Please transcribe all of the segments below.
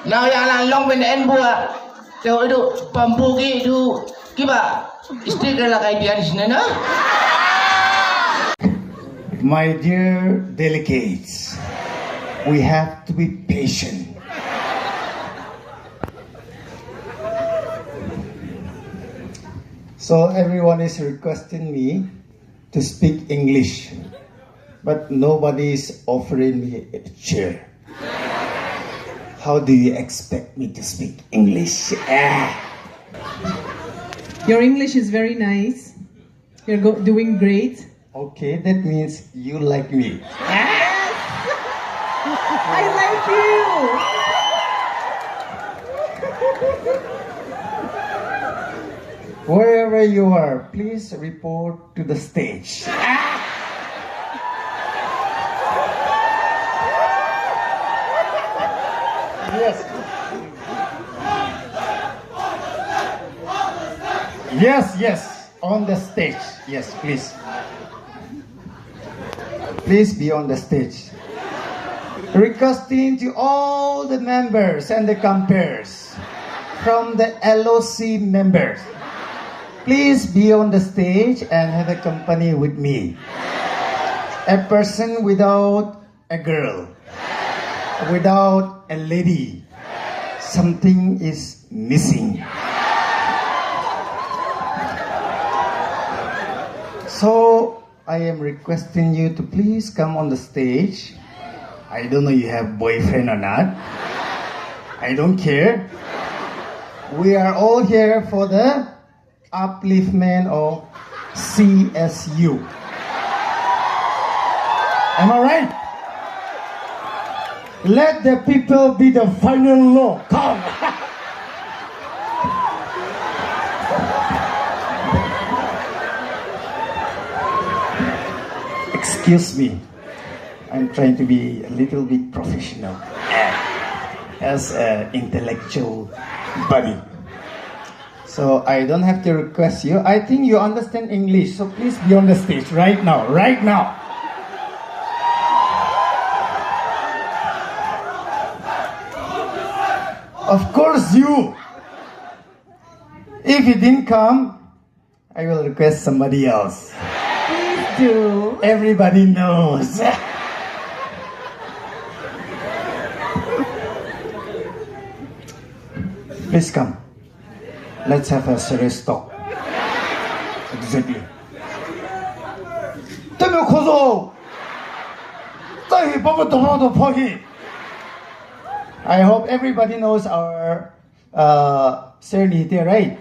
Now yang long pen en bua. Teo itu pampu ki itu kiba stiker lah kayak dia di sini na. My dear delegates, we have to be patient. So everyone is requesting me to speak English, but nobody is offering me a chair. How do you expect me to speak English? Your English is very nice. You're doing great. Okay, that means you like me. I like you. Wherever you are, please report to the stage. Yes, on the stage. Yes, please. Please be on the stage. Requesting to all the members and the compers from the LOC members. Please be on the stage and have a company with me. A person without a girl, without a lady. Something is missing. So I am requesting you to please come on the stage. I don't know you have boyfriend or not. I don't care. We are all here for the upliftment of CSU. Am I right? Let the people be the final law. Come. Excuse me. I'm trying to be a little bit professional as an intellectual body. So I don't have to request you. I think you understand English, so please be on the stage right now. Of course you. If you didn't come, I will request somebody else. Please do. Everybody knows. Please come. Let's have a serious talk. Exactly. I hope everybody knows our serenity, right?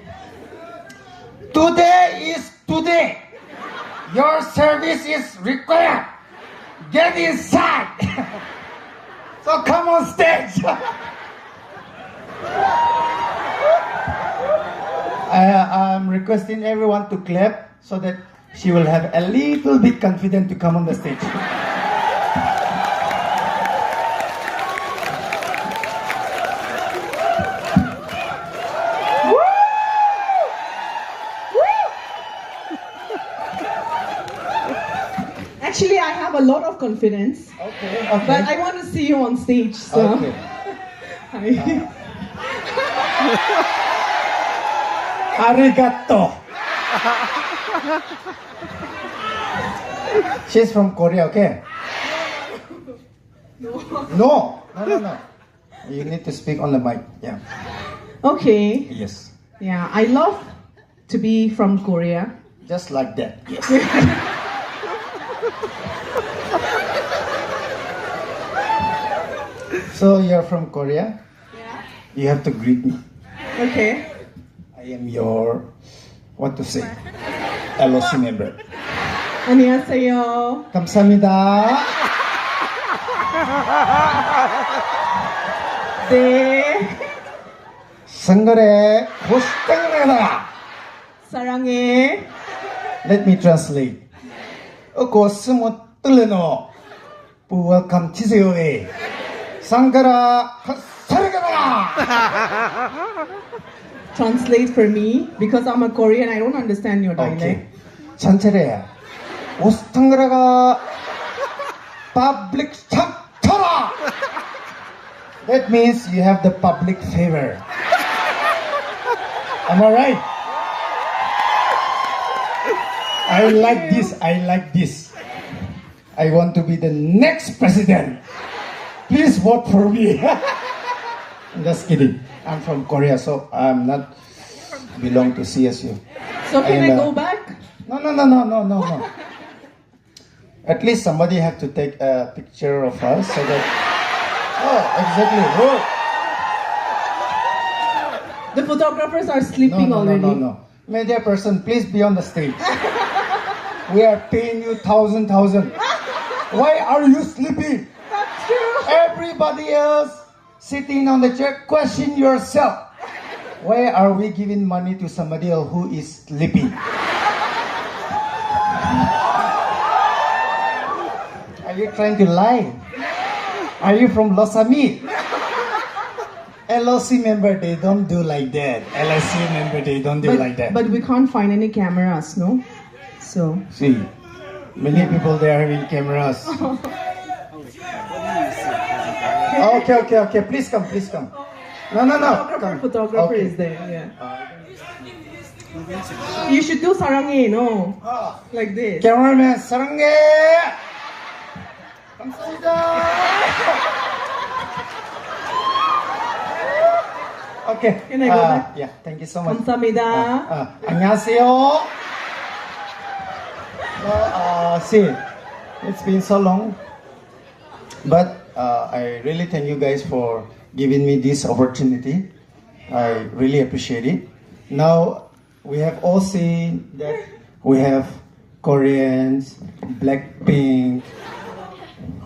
Today is today. Your service is required. Get inside. So come on stage. I'm requesting everyone to clap so that she will have a little bit confident to come on the stage. Actually, I have a lot of confidence. Okay. But I want to see you on stage, so. Okay. Arigato. She's from Korea, okay? No. You need to speak on the mic. Yeah. Okay. Yes. Yeah, I love to be from Korea. Just like that. Yes. So you're from Korea? Yeah. You have to greet me. Okay. I am your, what to say, LOC member. 안녕하세요. 감사합니다. 네. 상거래 호스탱레다. 사랑해. Let me translate. 어고 스모 뜰레노 부웰컴 치세요에 상거라 사르가라. Translate for me because I'm a Korean. I don't understand your dialect. Okay. 전체래 호스탱레가 public 참쳐라. That means you have the public favor. Am I right? I like this. I like this. I want to be the next president. Please vote for me. I'm just kidding. I'm from Korea, so I'm not belong to CSU. So can And, I go back? No. At least somebody have to take a picture of us so that. Oh, exactly. Oh. The photographers are sleeping already. No. Media person, please be on the stage. We are paying you thousand. Why are you sleeping? That's true. Everybody else sitting on the chair, question yourself. Why are we giving money to somebody else who is sleeping? Are you trying to lie? Are you from Losami? LOC member, they don't do like that. LSC member, they don't do like that. But we can't find any cameras, no? So. See, many people they are having cameras. Okay. Please come. No. Photographer is there, yeah. You should do sarangi, no? Like this. Cameraman, sarangi! 감사합니다. Okay. Can I go back? Yeah, thank you so much. 감사합니다. 안녕하세요. See, it's been so long, but I really thank you guys for giving me this opportunity. I really appreciate it. Now, we have all seen that we have Koreans, Blackpink,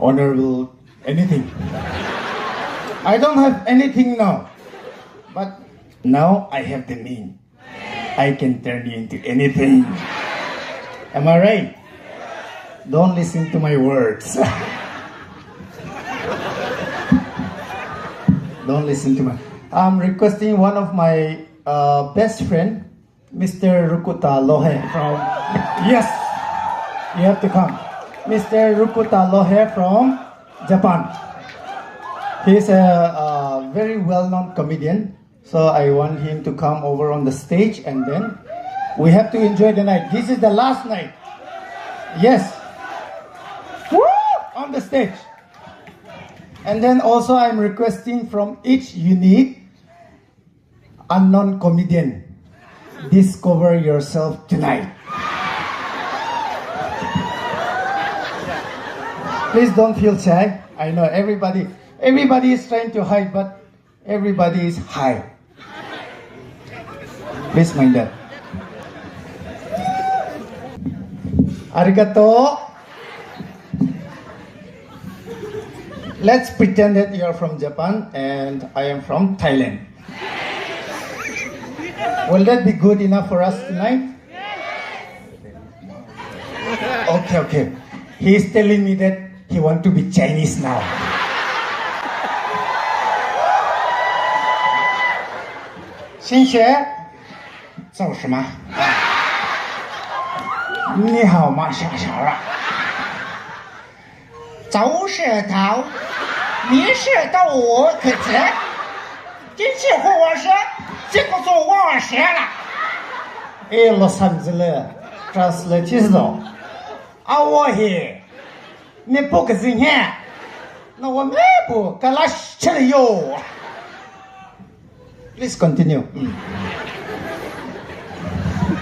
honorable, anything. I don't have anything now, but now I have the mean. I can turn you into anything. Am I right? Don't listen to my words. Don't listen to my... I'm requesting one of my best friend, Mr. Rukuta Lohe from... Yes, you have to come. Mr. Rukuta Lohe from Japan. He's a very well-known comedian, so I want him to come over on the stage, and then we have to enjoy the night. This is the last night. Yes. Woo! On the stage. And then also I'm requesting from each unique unknown comedian, discover yourself tonight. Please don't feel shy. I know everybody is trying to hide, but everybody is high. Please mind that. Arigato. Let's pretend that you're from Japan and I am from Thailand. Will that be good enough for us tonight? Okay. He's telling me that he wants to be Chinese now. 新学，做什么？你好吗，小小啊？走是头，你是到我可知？真是和我说，这个做我学了。哎，洛杉矶了，这是了几十种。啊，我嘿，你不个人看，那我们不跟他吃了哟。Please continue.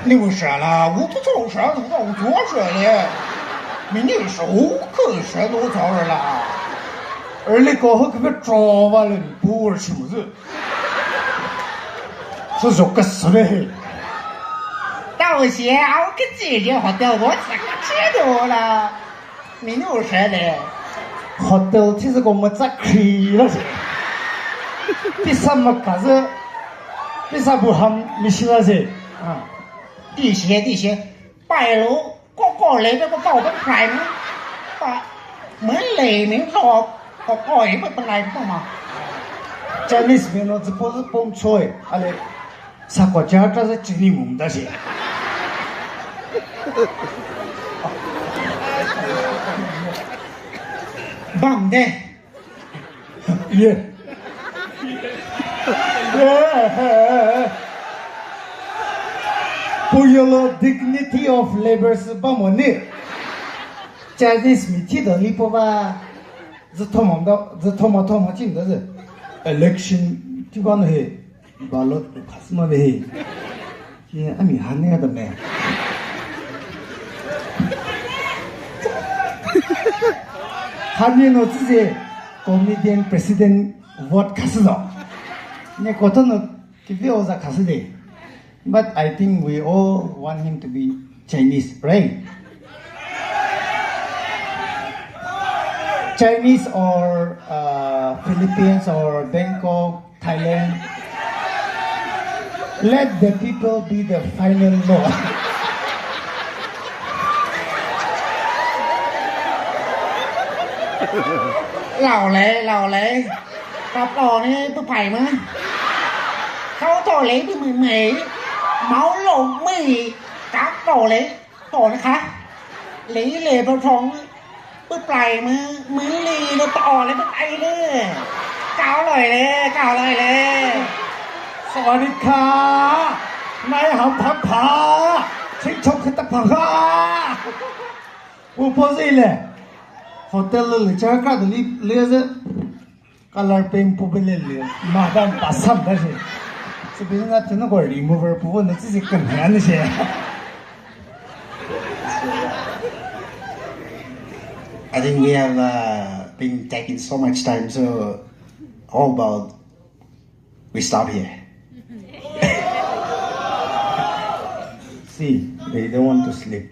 你不说了，我不做事，我做说的。明年是我可是都做人了。而你过后可别抓完了，不玩什么子？是说个死的嘿。到时我跟姐姐喝掉，我这个吃掉了。明年说的，喝掉其实我们咋亏了些？第三么可是？ 为啥不喊没事了噻？啊，地些，拜楼个来这个搞个牌嘛，把门雷明说个也不来不嘛。Chinese面我只不是蹦出来，阿嘞，啥国家这是真的蒙的些。蒙的，耶， Puyolo dignity of labor bamoni. Chinese meeting the lipoba the tomato machine does it. Election to one he ballot customer he. Yeah, I mean, honey, the man. Honey, no, the comedian president vote Casino. Nekotono, Kivioza Caside. But I think we all want him to be Chinese, right? Chinese or Philippines or Bangkok, Thailand. Let the people be the final law. Lão lệ Cặp đỏ này tôi phải mà Khâu tổ lấy đi mười mấy Máu lộn mì Cặp đỏ lấy Tổ này khá Lấy lệ vào phòng Bước phải mà Mới lì nó tỏ lấy bước tay đi Cáo lời đi สวัสดีค่ะนายหำพักผาชิงชกขึ้นตะพังค่ะอุปสิเลยโฮเทลเลยจ้าก็ตัวนี้เลือดก็ลาเป็นผู้เป็นเลยมาดามปัสสัมได้ใช่สุดท้ายถึงก็รีมูเวอร์ผู้นั่นจะกันแหนใช่ I think we have been taking so much time, so how about we stop here? See, they don't want to sleep.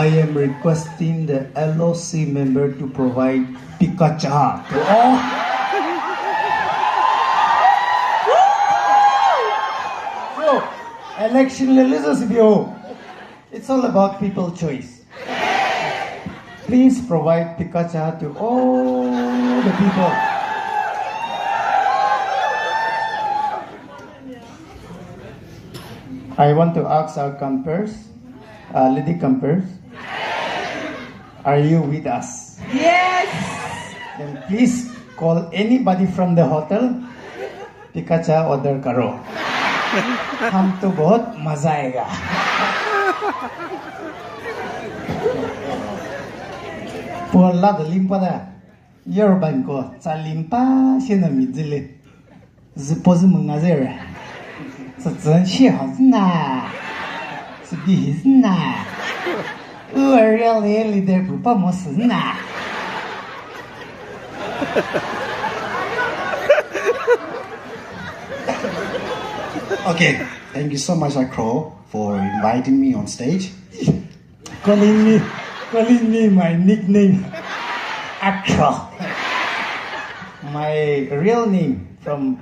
I am requesting the LOC member to provide Pikachu to all. So, election legislative, it's all about people choice. Please provide Pikachu to all the people. I want to ask our campers, lady campers, are you with us? Yes! Then please call anybody from the hotel, Pikachu order karo. हम तो बहुत मजा आएगा. Pola de limpada, Yorban ko sa limpa siya na midzile. Zipozi mungazera. Sa zan siya hazna. Sa bihizna. Really leader pupa mo sazna. Okay, thank you so much, Crow, for inviting me on stage. Calling me my nickname, Akra. My real name from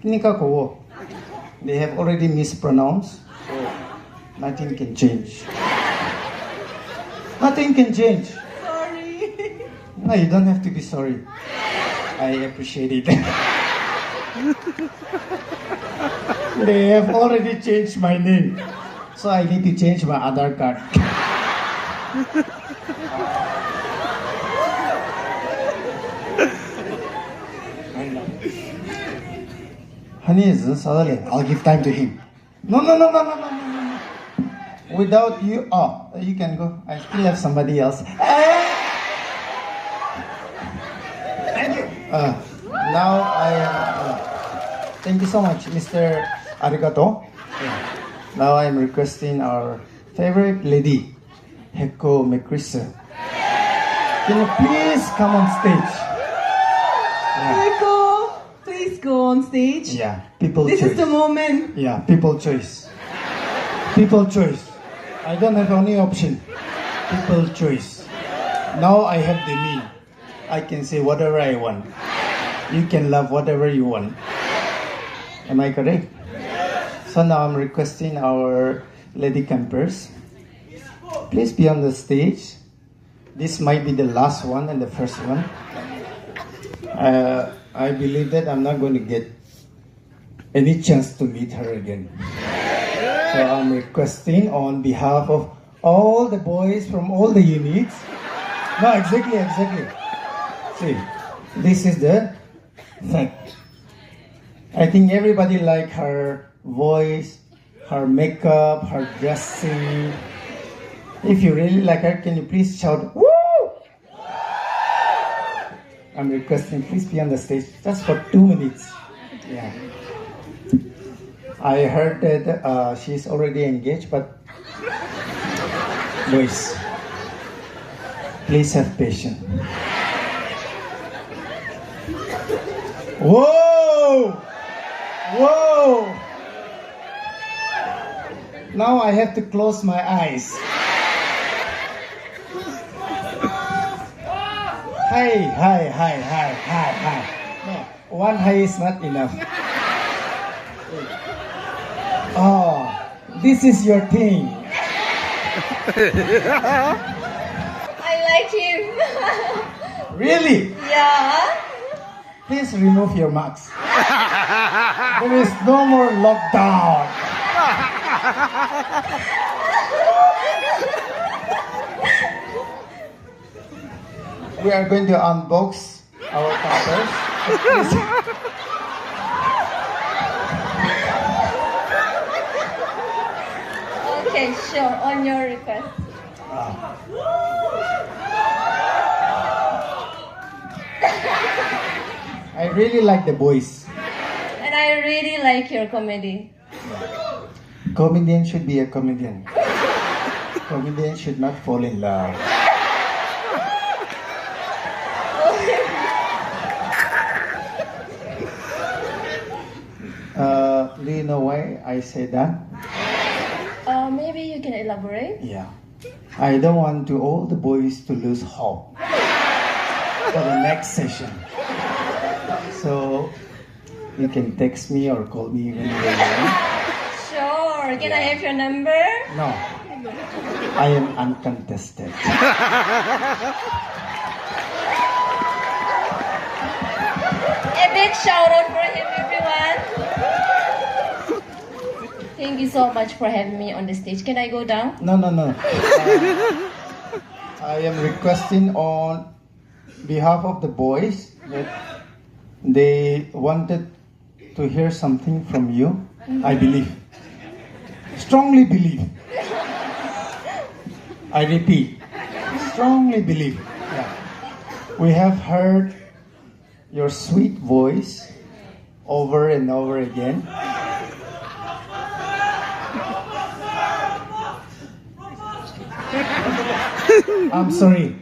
Nikakowo. They have already mispronounced, so nothing can change. Nothing can change. Sorry. No, you don't have to be sorry. I appreciate it. They have already changed my name, so I need to change my Aadhaar card. Honey, is this other? I'll give time to him. No. Without you, you can go. I still have somebody else. Thank you. Now thank you so much, Mr. Arigato. Now I'm requesting our favorite lady, Heko Mekrisa. Can you please come on stage? Echo, please go on stage. Yeah, people This choice. is the moment. Yeah, people choice. People choice. I don't have any option. People choice. Now I have the me. I can say whatever I want. You can love whatever you want. Am I correct? So now I'm requesting our lady campers. Please be on the stage. This might be the last one and the first one. I believe that I'm not going to get any chance to meet her again. So I'm requesting on behalf of all the boys from all the units. No, exactly. See, this is the fact. I think everybody like her voice, her makeup, her dressing. If you really like her, can you please shout, woo? I'm requesting, please be on the stage just for 2 minutes. Yeah. I heard that she's already engaged, but boys, please have patience. Whoa! Whoa! Now I have to close my eyes. Hi. No, one hi is not enough. Oh, this is your thing. I like him. Really? Yeah. Please remove your mask. There is no more lockdown. We are going to unbox our toppers. Okay, sure. On your request. I really like the boys. And I really like your comedy. Comedian should be a comedian. Comedian should not fall in love. Do you know why I say that? Maybe you can elaborate. Yeah. I don't want to all the boys to lose hope for the next session. So you can text me or call me when you're ready. Sure. Can I have your number? No. I am uncontested. A big shout out for him, everyone. Thank you so much for having me on the stage. Can I go down? No. I am requesting on behalf of the boys that they wanted to hear something from you. I believe. Strongly believe. I repeat. Strongly believe. Yeah. We have heard your sweet voice over and over again. I'm sorry.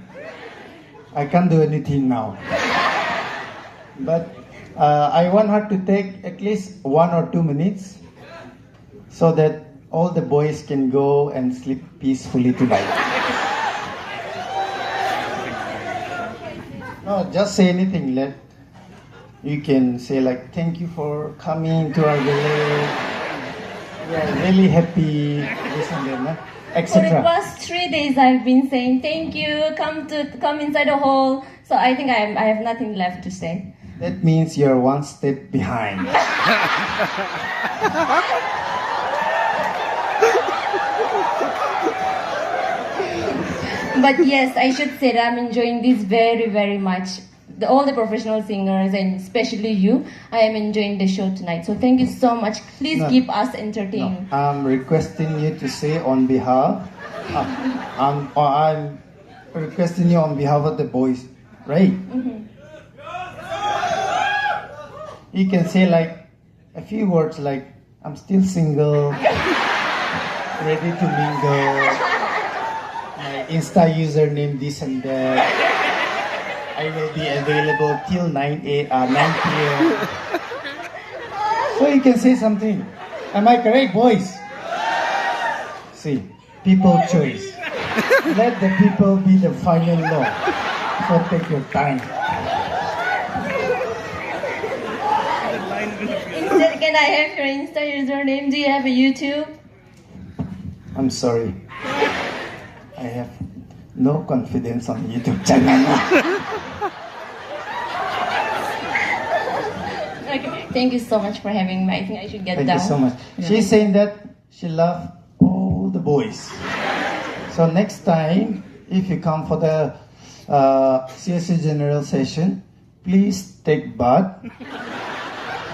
I can't do anything now. But I want her to take at least 1 or 2 minutes so that all the boys can go and sleep peacefully tonight. No, just say anything. You can say like, thank you for coming to our village. We are really happy, this and that, For the etc. past 3 days, I've been saying thank you. Come inside the hall. So I think I have nothing left to say. That means you're one step behind. But yes, I should say that I'm enjoying this very, very much. All the professional singers and especially you, I am enjoying the show tonight. So thank you so much. Please No. keep us entertained. No, I'm requesting you to say on behalf. I'm requesting you on behalf of the boys, right? You can say like a few words like, I'm still single, ready to mingle, my Insta username this and that. I will be available till 9 p.m. So you can say something. Am I correct, boys? See, people choice. Let the people be the final law. So take your time. Instead, can I have your Insta username? Do you have a YouTube? I'm sorry. I have no confidence on YouTube channel. Okay. Thank you so much for having me. I think I should get Thank down. you so much. Yeah. She's saying that she loves all the boys. So next time, if you come for the CSU General Session, please take bath.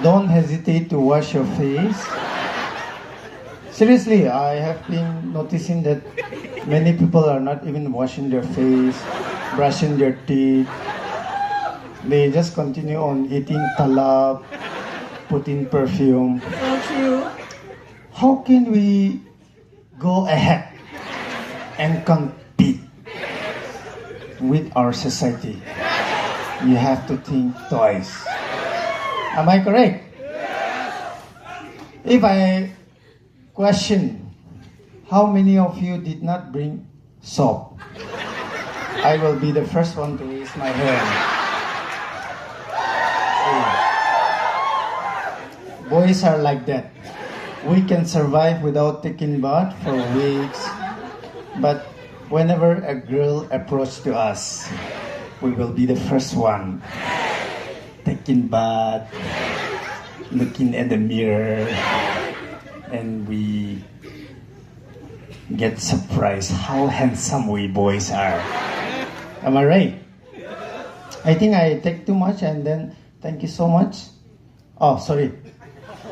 Don't hesitate to wash your face. Seriously, I have been noticing that many people are not even washing their face, brushing their teeth. They just continue on eating talab, putting perfume. So true. How can we go ahead and compete with our society? You have to think twice. Am I correct? If I question how many of you did not bring soap, I will be the first one to raise my hand. Boys are like that. We can survive without taking bath for weeks, but whenever a girl approaches to us, we will be the first one taking bath, looking at the mirror, and we get surprised how handsome we boys are. Am I right? I think I take too much, and then thank you so much. Oh, sorry.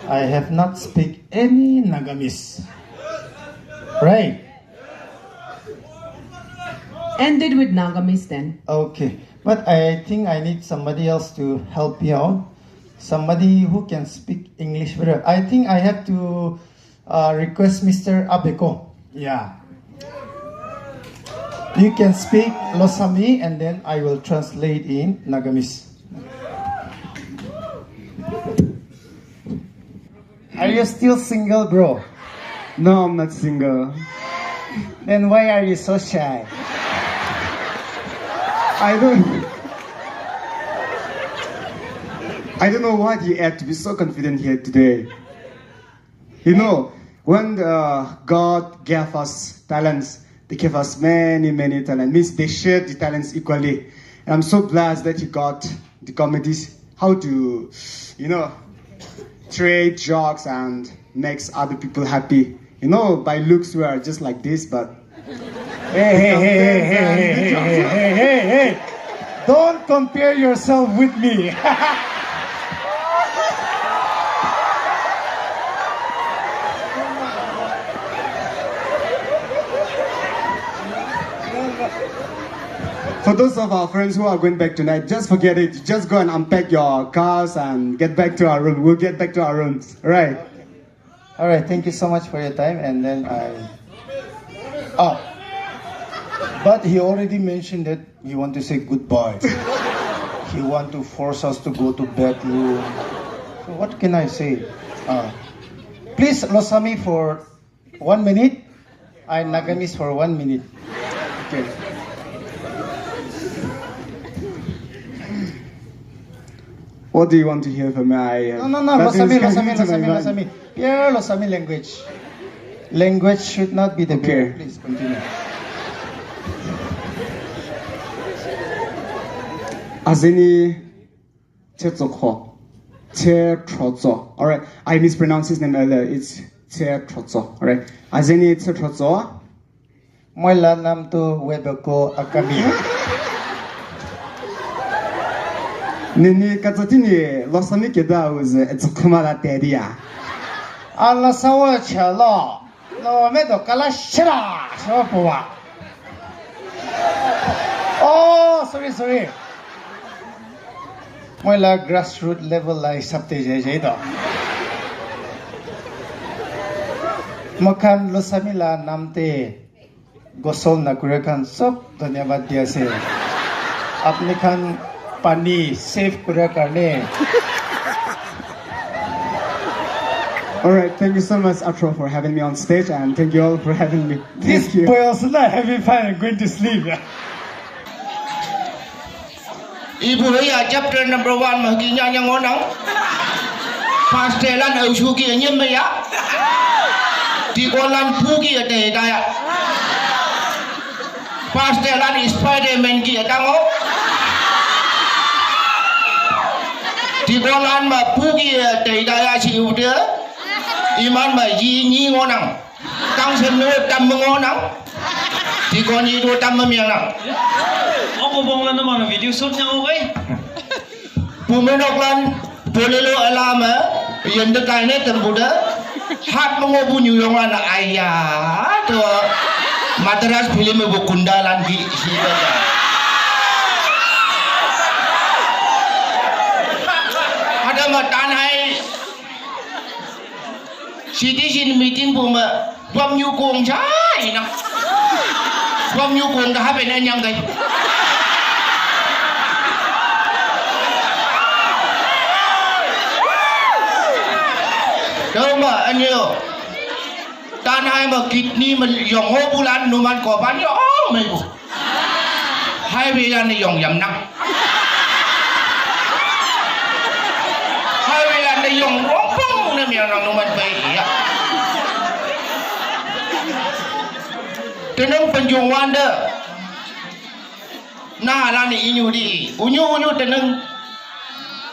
I have not speak any Nagamis. Right? Ended with Nagamis then. Okay. But I think I need somebody else to help me out. Somebody who can speak English better. I think I have to request Mr. Abeko. Yeah. You can speak Losami and then I will translate in Nagamis. Are you still single, bro? No, I'm not single. Then why are you so shy? I don't know what you had to be so confident here today. You know, when God gave us talents, they gave us many, many talents. Means they shared the talents equally. And I'm so blessed that you got the comedies, how to, trade jokes and makes other people happy. By looks we are just like this, but Hey. Don't compare yourself with me. for those of our friends who are going back tonight, just forget it. Just go and unpack your cars and get back to our room. We'll get back to our rooms. All right. All right, thank you so much for your time. And then but he already mentioned that he want to say goodbye. He want to force us to go to bedroom. So what can I say? Please, Losami for 1 minute. I Nagamis for 1 minute. Okay. What do you want to hear from me? No. Losami. Pure Losami language. Language should not be the beer. Please continue. Azeni Tetsoko. Tetrozo. Alright, I mispronounced his name earlier. It's Tetrozo. Alright. Azeni Tetrozo. Moila nam tu webeko akami. Nini Katsatini Losami Kedaus. It's Kumala Tedia. Allah sawa chala. No me do kala shira. Shopua. Oh, sorry. Moila grassroots level like sabte jai do. Makan Losamila namte gosol na kurekan sob धन्यवाद दिया से अपने खान पानी save कुरा करने. Alright, thank you so much, Atro, for having me on stage, and thank you all for having me. This Thank you. boy also not having fun and going to sleep. Ibu ya chapter number 1 maginya yang ngonang. Pastelan ausuki nyem ya. Di kolan pugi ade daya. Pastelan Spider-Man ki atango. Di kolan ma pugi ade daya si ude. Iman ma yi ni ngonang. Tang sem no tam ngonang. Di kon yi do tam miang nang. bobong lan naman video shoot niya okay. Pumenok lan boleh lo alama yang dekat ni terbuda hat mengobu nyuyong lan ayah tu matras film ibu kundalan di sini. Ada matan hai citizen meeting pun bom nyukung cai nak bom nyukung dah apa ni yang kai. Đâu mà anh yêu tan hai mà kịt ni mình dòng hô bu lan nụ man cỏ bán yo mày bu hai vị lan này dòng yầm năng hai vị lan này dòng rong phong nên miệng năng nụ man bay ya tenang penjualan dah nah lan ni unyu tenang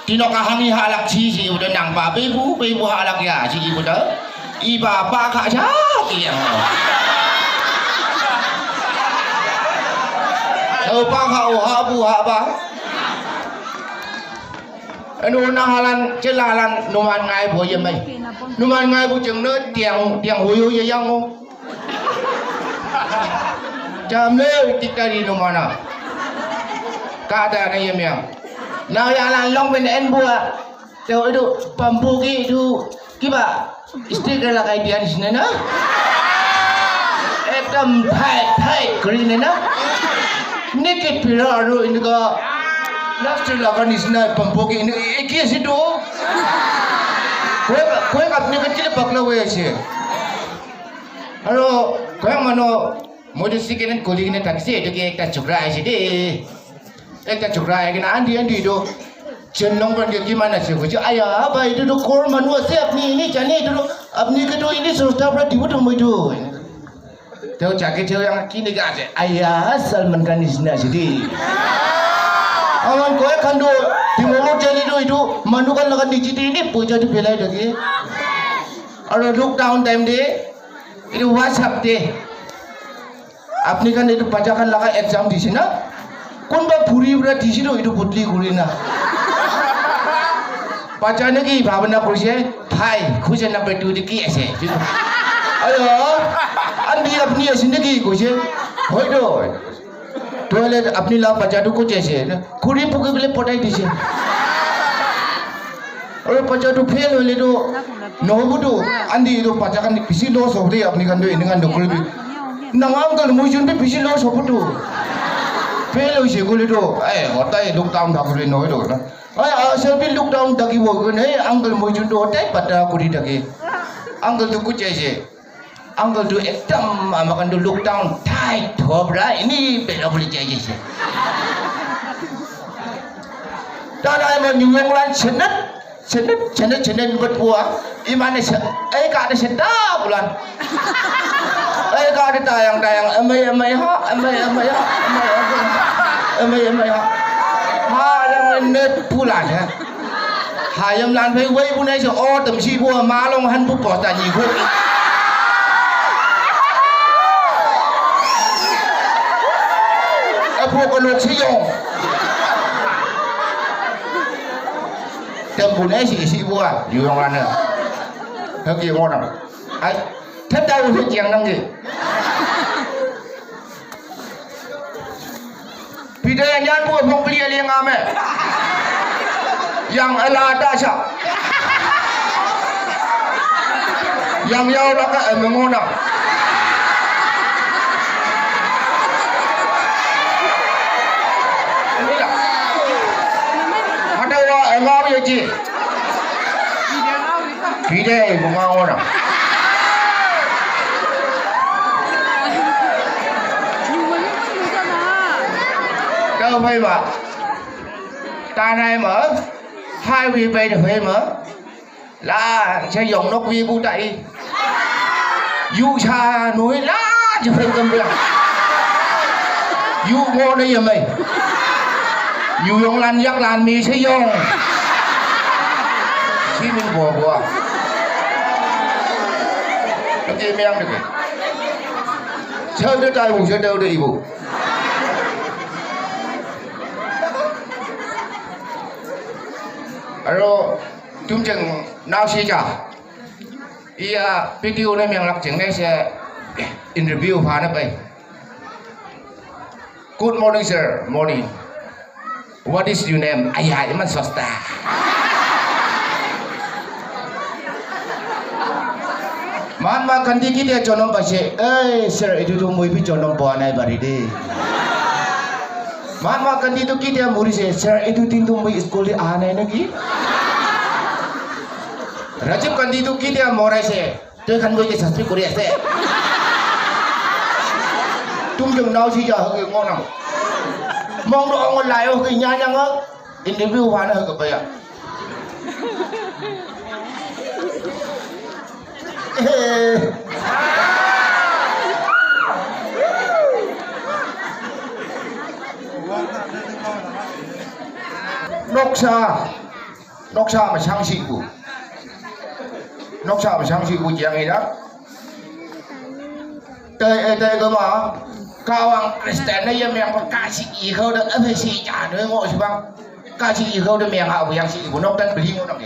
Tino kahangi halak si udah nang pa bebu halak ya si ibu dah iba pa kak jaki yang pa kak habu haba anu nahalan celalan numan ngai bo yemai numan ngai bu chừng nơi tiang huyu ye yang ngo jam le tikari numana kata na yemang Now yang long ben en bua, tahu itu pampuki itu kiba stiker lah kayak dia di sini na, ekdom tight green na, nikit pira itu ini ko, last lah kan di sini pampuki ini ikhlas itu, kau kapni kecil bakla wei sih, halo kau yang mana modus sekian kulit ini taksi itu kita cukrai sih deh. Ekta cukrai kena andi do jenong ban dia gimana sih gua ayah apa itu do korban gua siap ni jani itu do abni kedo ini sudah berapa dibuat itu tahu cakap cewek yang kini gak ada ayah Salman Khan di sini jadi awan kau kan do di mau jadi do itu manu kan lakukan di citi ini puja di belai lagi ada lockdown time deh itu WhatsApp deh abni kan itu pacakan lakukan exam di sini Kunba puri berat di sini itu putli kurina. Bacanya ki bhavana kursi, Thai, kursi nak betul di kiasi. Ayo, andi apni asini ki kursi, hoi do. Toilet apni lah baca tu kursi se, kuri pukai beli potai di sini. Orang baca tu fail oleh tu, no budu, andi itu bacakan bisi lo sobri apni kan tu ini kan tu kuri. Nangam kan mujun tu bisi lo sobudu. Fellow si guli do, hotai lockdown dah boleh noi do na. Selfie lockdown dah ki boleh ni, uncle mujun do hotai pada kuri dah ki. Uncle tu kucai si, uncle tu ekdam makan do lockdown tight thobra ini bela boleh cai si. Dan ayam nyuweng lan cendet berbuah, imane kak ada sedap bulan. Kau ada tayang amai ha yang net pulan ha hayam lan phai wei bu nai so o tam si bu ma long han bu ko ta ni ko apu ko lo chi yong tam bu nai si bu yu yong lan ne ha ki ngon na ai thất đâu thì chàng năng gì Pida yang jangan buat membeli yang ame yang ala dasar yang yau laka mengona ada orang ngau ya ji Pida mengona đâu phải mà ta này mở hai vị về được về mở là sẽ dùng nóc vi bu tay du xa núi lá cho phải cầm việc du ngô đây giờ mày du dùng lan giặc lan mì sẽ dùng khi mình bùa nó kia men được chơi đứa trai bù chơi đâu đây bù aro tum chừng nào xí chả video này miệng lắc chừng này sẽ interview phá nó vậy. Good morning sir, morning. What is your name? Ayah, iman swasta. Mama kandi kita jonom pashe, sir itu tu mui pi jonom buat naik bari deh. Mama kandi tu kita muri se, sir itu tintu mui sekolah anai lagi. Rajib kandi tu kita morai se, tu kan mui ke saspi Korea se. Tum jeng nau si jah ke ngonang. Mong do ngon lai ke nyanyang ke, interview mana ke bayar. Noksa mà sang sĩ của noksa mà sang sĩ của dạng này đó tây cơ mà cao ang Kristen này em có ca sĩ gì không được em phải sĩ trả nữa ngồi chứ băng ca sĩ gì không được miệng hậu của sĩ của nóc tân bì ngô nóc kì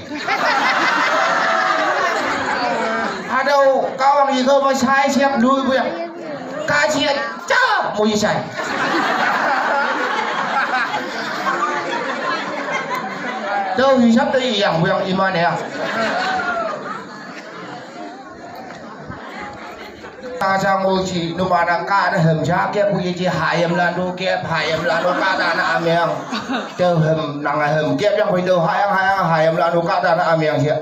à đâu cao ang gì không mà sai xếp nuôi bây giờ ca sĩ chá mùi sai đâu thì sắp tớiอย่างอย่างอีมาเนี่ยตาจางโอชีนุมานังกาเหิมชาแกผู้ยี่หายมลานดูแกหายมลานดูกาตานะอาเมียงเจอเหิมนังเหิมแกยังไปดูหายมลานดูกาตานะอาเมียงเชีย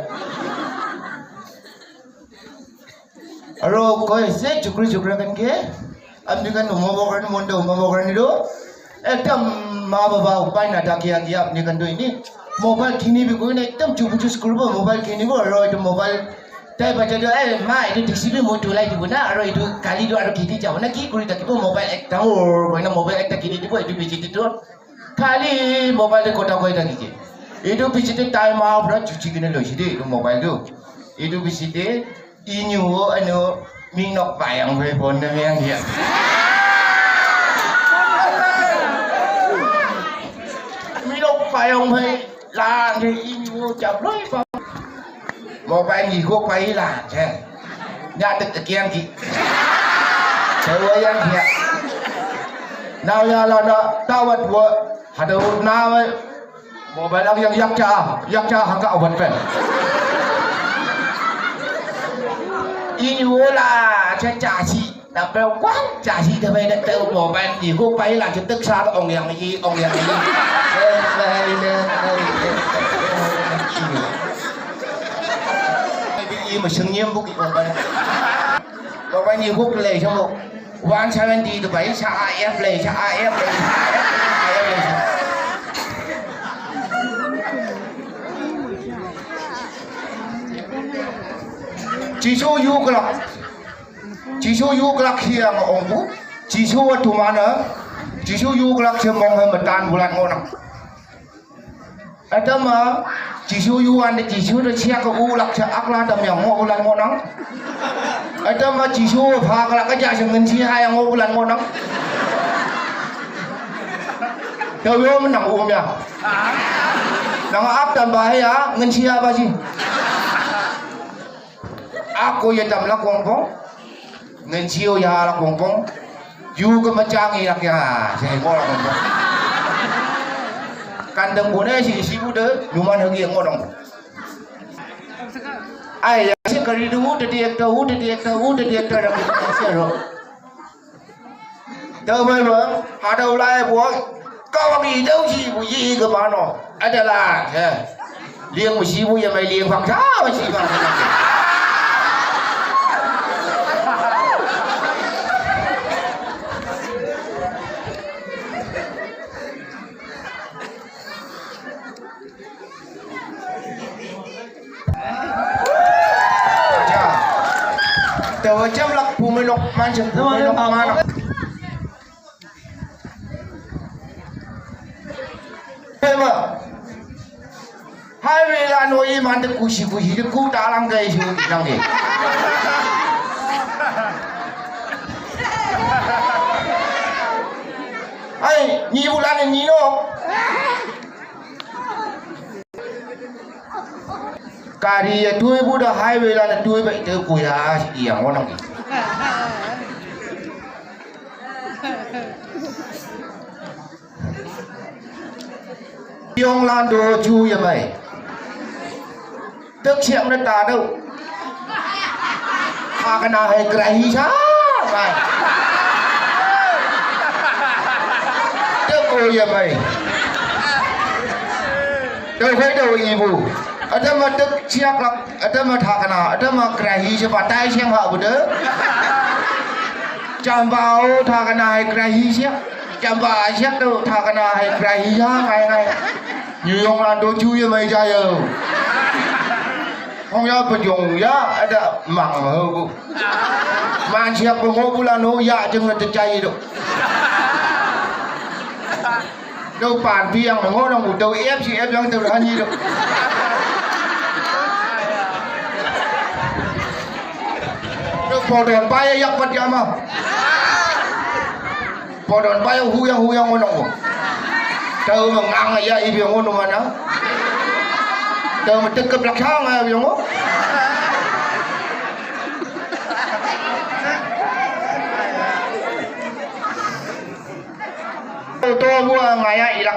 โรก็เสียจุกรีกันแกอันนี้กันหนุ่มมาบอกกันมุนดูมาบอกกันนี่ดูทำมาบ่าวไปน่ะตะเกียบนี่กันดูนี่Mobile kini bi ko ne tam chu chu school ba mobile kini ko ro itu mobile tai ba jadi ma itu diksi bi mo tu lai tu na ro itu kali do aro kiti jaw na ki kuri ta ko mobile ek ta or ko na mobile ek ta kini ko itu bi itu kali mobile de kota ko ita ki itu bi te time out ra chu chi kini lo si de itu mobile tu itu bi te inyu anu ming nok pa yang pe pon na yang dia ming nok pa yang pe là thì yêu chậm lối vào một bài gì quốc bay là chứ nhà được kiên kì chơi với anh kìa nào giờ là nó tao vật vợ hạt đầu nào ấy một bài đang yang yak cha hàng cạo vật về yêu là chơi trả chị là bèo quá trả chị thì về đất tao một bài gì quốc bay là chứ tức xa ông yang gì mà sừng nhiễm bốc có bao nhiêu bốc lệ trong bộ 170 từ 7 xa AF lệ xa AF lệ chỉ số yu cái lạc kia mà ông bố chỉ số tụi mà nữa chỉ số yu cái lạc kia mong hơn một tan bulan ngon nào ở đó mà chỉ số yu anh chỉ số được xe có u lạc xe ác la tầm nhỏ ngô bulan ngon nắng ở đó mà chỉ số phá cái lạc cái giá ngân chi hai ngô bulan ngon nắng đâu yo mình nằm ôm ya nằm áp tầm bài á ngân chi apa sih aku ya tam la kongpong ngân chiêu ya la kongpong yu ke macang ya kya saya ngol la kongpong kandang bone si bude luman hagi ngodong ai ya si kari du de ekta dak sero đâu mai mà hà đầu lai bố cao gì đâu gì bố gì cơ mà nó ada là liêng một xí bố giờ mày liêng phẳng sao mà xí phẳng tao chăm lắc phù mày lộc man chừng phù mày lộc man thế mà hai vị là nuôi man được cú xí được cú đá lăng gây chứ lăng gì ai nhiều lần nhiều Kari ya tuai budak highway lah nak tuai baik tu kuya yang orang ni. Yang lando chu ya baik. Tức chuyện nó ta đâu. Tha cái nào hay cái sao vậy? Tức cô ya baik. Đâu phải đâu ibu. Ada mah tek siap lah, ada mah tak kena, ada mah kerahi siapa tai siang hak betul. Jambau tak kena hai kerahi siap, jambau siap tu tak kena hai kerahi siap hai. Nyong lando cuy mai jaya. Hong ya penjong ya ada mang bu. Man siap pengoh bulan ho ya jangan tercaya tu. Đâu bàn piang mà ngó đâu một đầu ép chị ép đang từ ra nhi được. Đâu bỏ đòn bay yak vật mà. Bỏ đòn bay hu yang ngon ngon. Đâu mà ngang này ya ibi ngon mà nó. Đâu mà tekep lak sang à ibi ngon. Tôi mua ngày ai lắm.